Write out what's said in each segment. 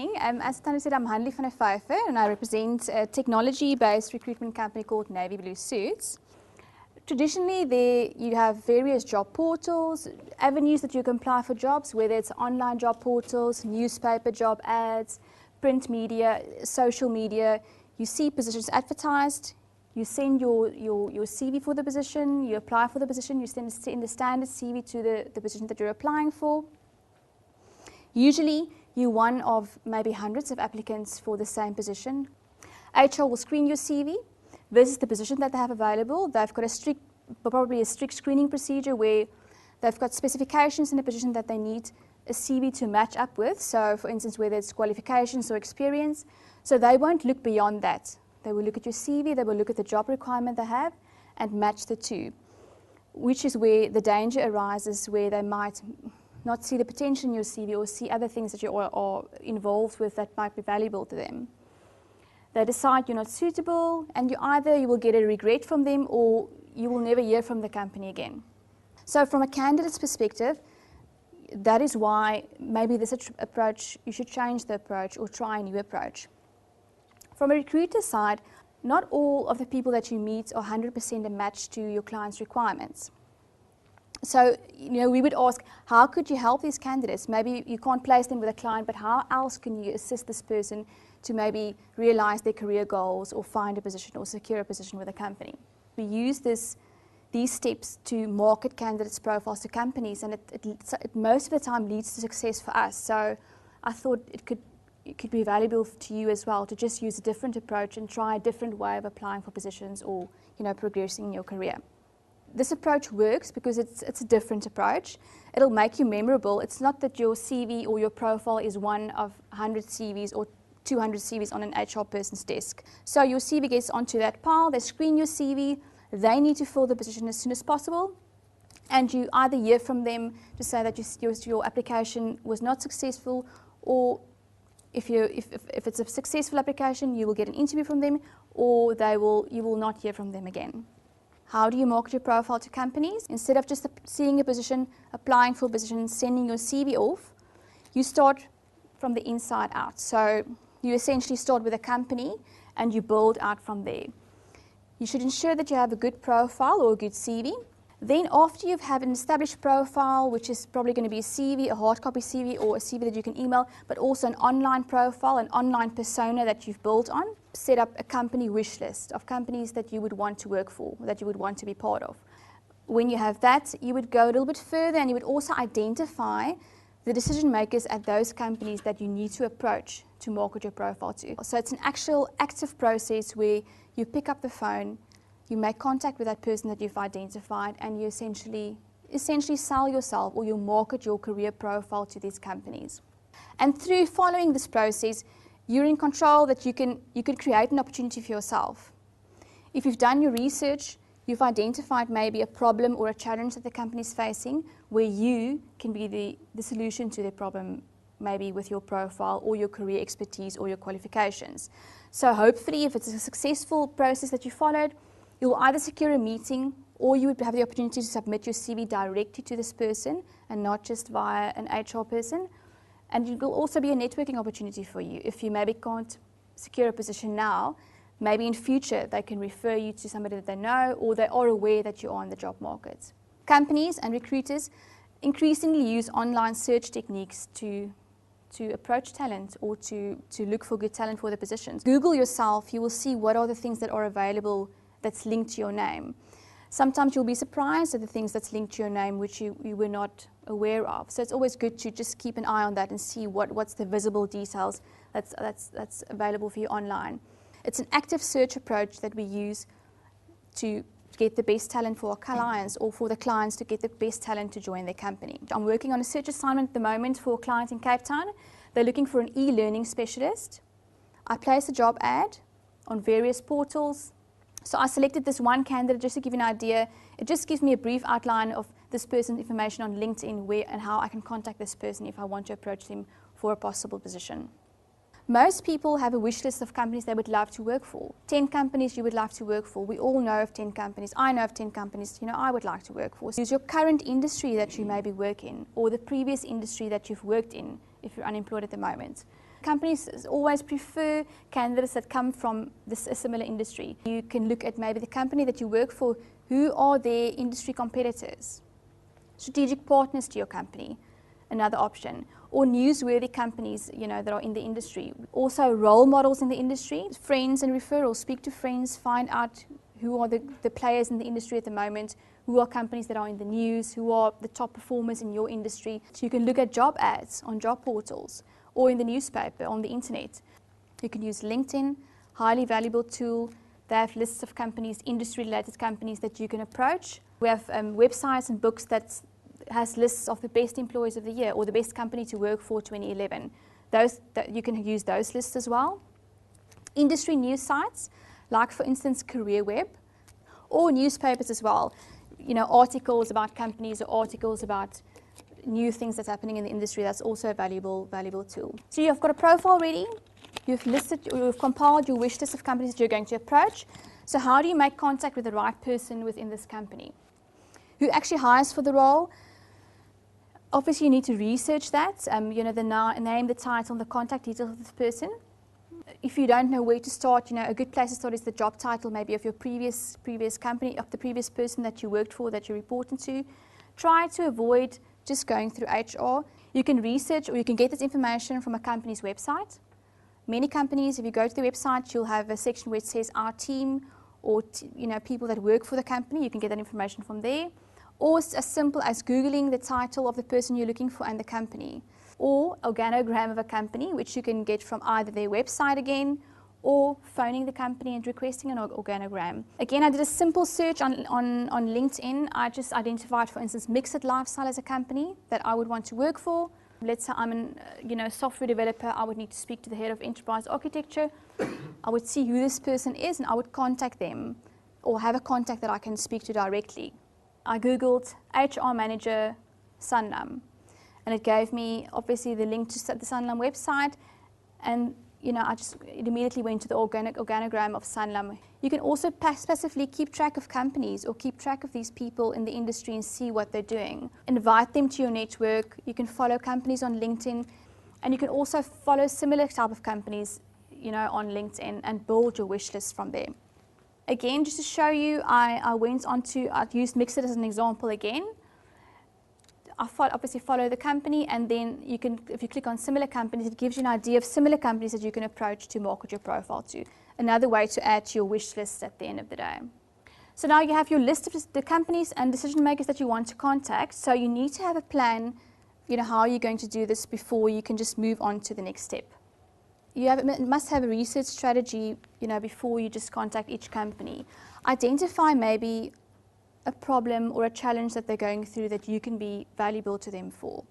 morning. As Tanya said, I'm Hanlie from Vyfer and I represent a technology-based recruitment company called Navy Blue Suits. Traditionally, there you have various job portals, avenues that you can apply for jobs, whether it's online job portals, newspaper job ads, print media, social media. You see positions advertised, you send your CV for the position, you apply for the position, you send the standard CV to the position that you're applying for. Usually, you're one of maybe hundreds of applicants for the same position. HR will screen your CV. This is the position that they have available. They've got probably a strict screening procedure where they've got specifications in the position that they need a CV to match up with. So, for instance, whether it's qualifications or experience. So they won't look beyond that. They will look at your CV, they will look at the job requirement they have and match the two, which is where the danger arises, where they might not see the potential in your CV or see other things that you are involved with that might be valuable to them. They decide you're not suitable and either you will get a regret from them or you will never hear from the company again. So from a candidate's perspective, that is why maybe this approach, you should change the approach or try a new approach. From a recruiter side, not all of the people that you meet are 100% a match to your client's requirements. So, we would ask, how could you help these candidates? Maybe you can't place them with a client, but how else can you assist this person to maybe realize their career goals or find a position or secure a position with a company? We use these steps to market candidates' profiles to companies, and it most of the time leads to success for us. So I thought it could be valuable to you as well to just use a different approach and try a different way of applying for positions or progressing in your career. This approach works because it's a different approach. It'll make you memorable. It's not that your CV or your profile is one of 100 CVs or 200 CVs on an HR person's desk. So your CV gets onto that pile, they screen your CV, they need to fill the position as soon as possible, and you either hear from them to say that your application was not successful, or if it's a successful application, you will get an interview from them, or you will not hear from them again. How do you market your profile to companies? Instead of just seeing a position, applying for a position, sending your CV off, you start from the inside out. So you essentially start with a company and you build out from there. You should ensure that you have a good profile or a good CV. Then after you have an established profile, which is probably going to be a CV, a hard copy CV or a CV that you can email, but also an online profile, an online persona that you've built on, set up a company wish list of companies that you would want to work for, that you would want to be part of. When you have that, you would go a little bit further and you would also identify the decision makers at those companies that you need to approach to market your profile to. So it's an actual active process where you pick up the phone, you make contact with that person that you've identified, and you essentially sell yourself or you market your career profile to these companies. And through following this process, you're in control that you can create an opportunity for yourself. If you've done your research, you've identified maybe a problem or a challenge that the company is facing, where you can be the solution to their problem, maybe with your profile or your career expertise or your qualifications. So hopefully, if it's a successful process that you followed, you'll either secure a meeting or you would have the opportunity to submit your CV directly to this person and not just via an HR person. And it will also be a networking opportunity for you. If you maybe can't secure a position now, maybe in future they can refer you to somebody that they know or they are aware that you are in the job market. Companies and recruiters increasingly use online search techniques to approach talent or to look for good talent for the positions. Google yourself, you will see what are the things that are available that's linked to your name. Sometimes you'll be surprised at the things that's linked to your name which you were not aware of. So it's always good to just keep an eye on that and see what's the visible details that's available for you online. It's an active search approach that we use to get the best talent for our clients or for the clients to get the best talent to join their company. I'm working on a search assignment at the moment for a client in Cape Town. They're looking for an e-learning specialist. I placed a job ad on various portals. So I selected this one candidate just to give you an idea. It just gives me a brief outline of this person's information on LinkedIn, where and how I can contact this person if I want to approach them for a possible position. Most people have a wish list of companies they would love to work for. 10 companies you would love to work for. We all know of 10 companies. I know of 10 companies I would like to work for. Use your current industry that you maybe work in or the previous industry that you've worked in if you're unemployed at the moment. Companies always prefer candidates that come from a similar industry. You can look at maybe the company that you work for, who are their industry competitors, strategic partners to your company, another option, or newsworthy companies, that are in the industry. Also role models in the industry, friends and referrals. Speak to friends, find out who are the players in the industry at the moment, who are companies that are in the news, who are the top performers in your industry. So you can look at job ads on job portals or in the newspaper, on the internet. You can use LinkedIn, highly valuable tool. They have lists of companies, industry-related companies that you can approach. We have websites and books that has lists of the best employees of the year or the best company to work for 2011. You can use those lists as well. Industry news sites, like for instance CareerWeb, or newspapers as well. Articles about companies or articles about new things that's happening in the industry. That's also a valuable tool. So you've got a profile ready. You've compiled your wish list of companies that you're going to approach. So how do you make contact with the right person within this company? Who actually hires for the role? Obviously, you need to research that. The name, the title, and the contact details of this person. If you don't know where to start, a good place to start is the job title, maybe of your previous company, of the previous person that you worked for, that you're reporting to. Try to avoid just going through HR. You can research or you can get this information from a company's website. Many companies, if you go to the website, you'll have a section where it says our team or people that work for the company. You can get that information from there. Or as simple as Googling the title of the person you're looking for and the company. Or organogram of a company, which you can get from either their website again, or phoning the company and requesting an organogram. Again, I did a simple search on LinkedIn. I just identified, for instance, Mixed Lifestyle as a company that I would want to work for. Let's say I'm a software developer. I would need to speak to the head of enterprise architecture. I would see who this person is and I would contact them or have a contact that I can speak to directly. I Googled HR manager Sanlam, and it gave me obviously the link to the Sanlam website, and it immediately went to the organogram of Sanlam. You can also passively keep track of companies or keep track of these people in the industry and see what they're doing. Invite them to your network. You can follow companies on LinkedIn, and you can also follow similar type of companies, on LinkedIn and build your wish list from there. Again, just to show you, I used Mixed as an example again. I obviously follow the company, and then if you click on similar companies, it gives you an idea of similar companies that you can approach to market your profile to. Another way to add to your wish list at the end of the day. So now you have your list of the companies and decision makers that you want to contact. So you need to have a plan, how you're going to do this before you can just move on to the next step. You must have a research strategy, before you just contact each company. Identify maybe a problem or a challenge that they're going through that you can be valuable to them for.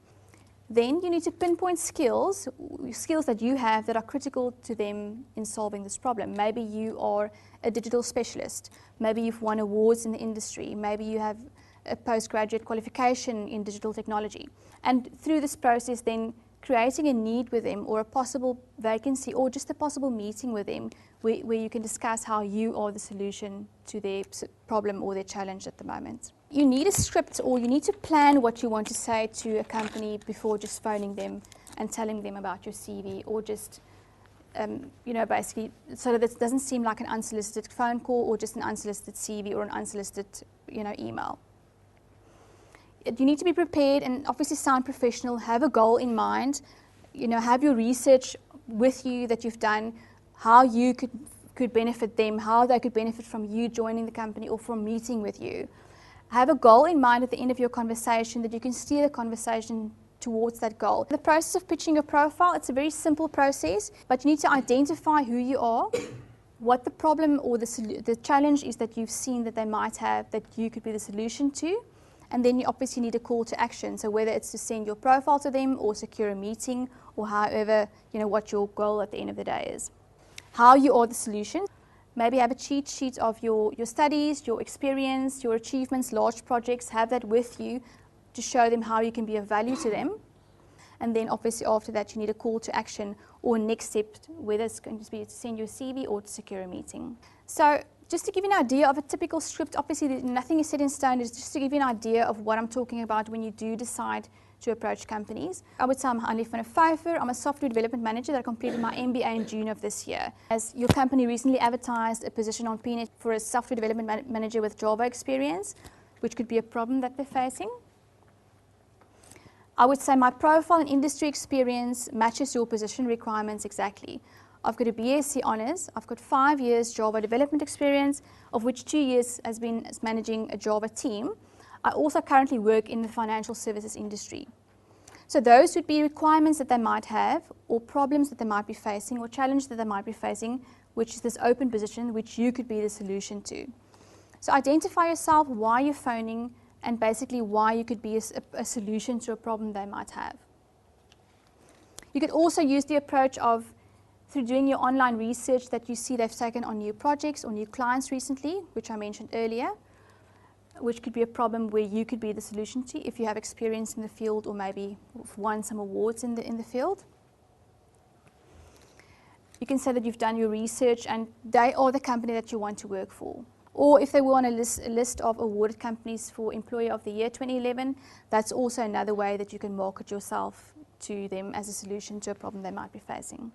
Then you need to pinpoint skills that you have that are critical to them in solving this problem. Maybe you are a digital specialist. Maybe you've won awards in the industry. Maybe you have a postgraduate qualification in digital technology. And through this process, then creating a need with them or a possible vacancy or just a possible meeting with them where you can discuss how you are the solution to their problem or their challenge at the moment. You need a script, or you need to plan what you want to say to a company before just phoning them and telling them about your CV, or just, basically, so that it doesn't seem like an unsolicited phone call or just an unsolicited CV or an unsolicited, email. You need to be prepared and obviously sound professional, have a goal in mind, have your research with you that you've done, how you could benefit them, how they could benefit from you joining the company or from meeting with you. Have a goal in mind at the end of your conversation that you can steer the conversation towards that goal. The process of pitching your profile, it's a very simple process, but you need to identify who you are, what the problem or the challenge is that you've seen that they might have that you could be the solution to. And then you obviously need a call to action. So whether it's to send your profile to them or secure a meeting or however, what your goal at the end of the day is. How you are the solution. Maybe have a cheat sheet of your studies, your experience, your achievements, large projects. Have that with you to show them how you can be of value to them. And then obviously after that you need a call to action or next step, whether it's going to be to send your CV or to secure a meeting. So just to give you an idea of a typical script, obviously nothing is set in stone, it's just to give you an idea of what I'm talking about when you do decide to approach companies. I would say I'm Hanlie van Vyfer. I'm a software development manager that completed my MBA in June of this year. As your company recently advertised a position on PNet for a software development manager with Java experience, which could be a problem that they're facing. I would say my profile and industry experience matches your position requirements exactly. I've got a BSc Honours, I've got 5 years Java development experience, of which 2 years has been as managing a Java team. I also currently work in the financial services industry. So those would be requirements that they might have, or problems that they might be facing, or challenges that they might be facing, which is this open position which you could be the solution to. So identify yourself, why you're phoning, and basically why you could be a solution to a problem they might have. You could also use the approach of, through doing your online research, that you see they've taken on new projects or new clients recently, which I mentioned earlier, which could be a problem where you could be the solution to if you have experience in the field or maybe won some awards in the field. You can say that you've done your research and they are the company that you want to work for. Or if they were on a list of awarded companies for Employer of the Year 2011, that's also another way that you can market yourself to them as a solution to a problem they might be facing.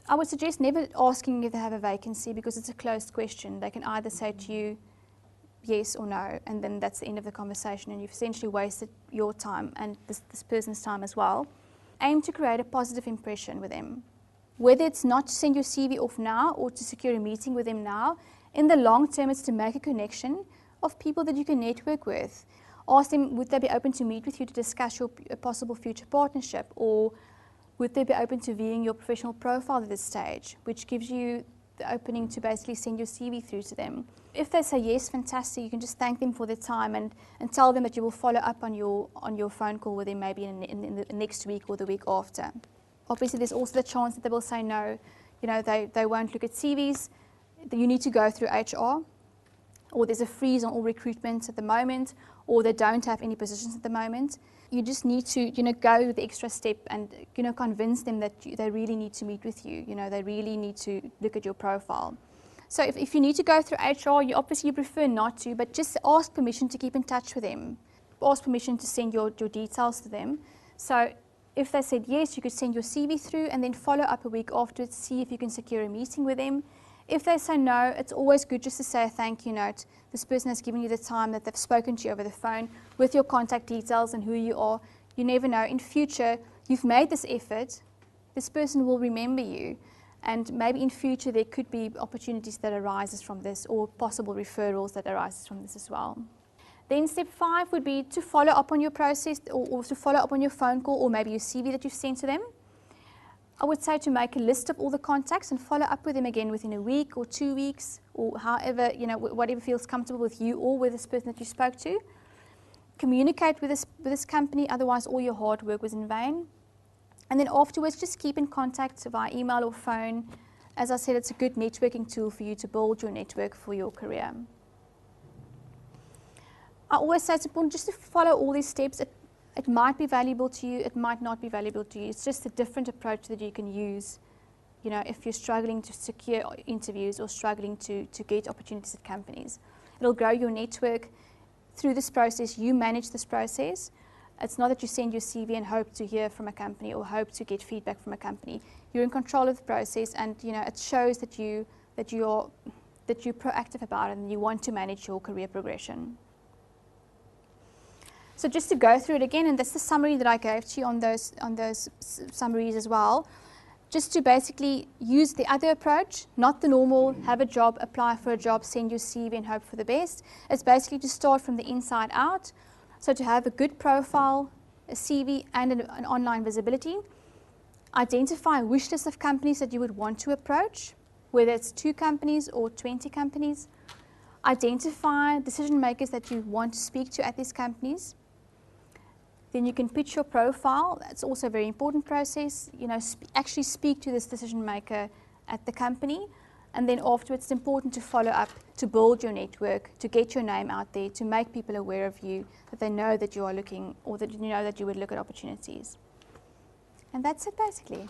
I would suggest never asking if they have a vacancy, because it's a closed question. They can either say to you yes or no, and then that's the end of the conversation, and you've essentially wasted your time and this person's time as well. Aim to create a positive impression with them. Whether it's not to send your CV off now or to secure a meeting with them now, in the long term it's to make a connection of people that you can network with. Ask them, would they be open to meet with you to discuss your possible future partnership, or would they be open to viewing your professional profile at this stage, which gives you the opening to basically send your CV through to them. If they say yes, fantastic, you can just thank them for their time and tell them that you will follow up on your phone call with them maybe in the next week or the week after. Obviously, there's also the chance that they will say no, they won't look at CVs. You need to go through HR, or there's a freeze on all recruitment at the moment, or they don't have any positions at the moment. You just need to, go the extra step and, convince them that they really need to meet with you. They really need to look at your profile. So if you need to go through HR, you obviously prefer not to, but just ask permission to keep in touch with them. Ask permission to send your details to them. So if they said yes, you could send your CV through and then follow up a week afterwards, see if you can secure a meeting with them. If they say no, it's always good just to say a thank you note. This person has given you the time that they've spoken to you over the phone with your contact details and who you are. You never know. In future, you've made this effort. This person will remember you. And maybe in future, there could be opportunities that arises from this, or possible referrals that arises from this as well. Then step 5 would be to follow up on your process, or to follow up on your phone call, or maybe your CV that you've sent to them. I would say to make a list of all the contacts and follow up with them again within a week or 2 weeks, or however, whatever feels comfortable with you or with this person that you spoke to. Communicate with this company, otherwise all your hard work was in vain. And then afterwards, just keep in contact via email or phone. As I said, it's a good networking tool for you to build your network for your career. I always say it's important just to follow all these steps. It might be valuable to you, it might not be valuable to you. It's just a different approach that you can use, if you're struggling to secure interviews or struggling to get opportunities at companies. It'll grow your network. Through this process, you manage this process. It's not that you send your CV and hope to hear from a company or hope to get feedback from a company. You're in control of the process, and it shows that you're proactive about it and you want to manage your career progression. So just to go through it again, and that's the summary that I gave to you on those summaries as well, just to basically use the other approach, not the normal have a job, apply for a job, send your CV and hope for the best. It's basically to start from the inside out. So to have a good profile, a CV and an online visibility. Identify a wish list of companies that you would want to approach, whether it's 2 companies or 20 companies. Identify decision makers that you want to speak to at these companies. Then you can pitch your profile. That's also a very important process. Actually speak to this decision maker at the company. And then afterwards, it's important to follow up, to build your network, to get your name out there, to make people aware of you, that they know that you are looking, or that you know that you would look at opportunities. And that's it basically.